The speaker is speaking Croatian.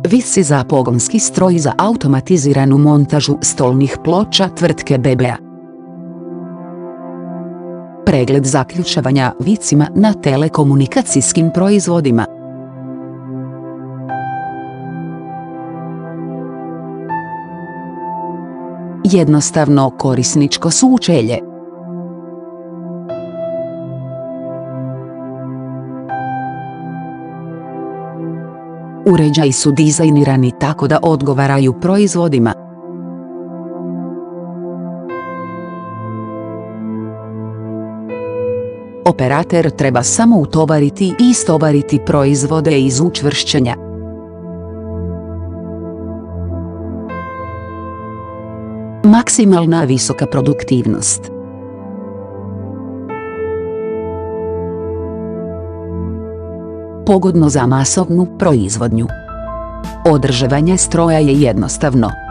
Visi za pogonski stroj za automatiziranu montažu stolnih ploča tvrtke BBA. Pregled zaključavanja vicima na telekomunikacijskim proizvodima. Jednostavno korisničko sučelje. Uređaji su dizajnirani tako da odgovaraju proizvodima. Operater treba samo utovariti i istovariti proizvode iz učvršćenja. Maksimalna visoka produktivnost. Pogodno za masovnu proizvodnju. Održavanje stroja je jednostavno.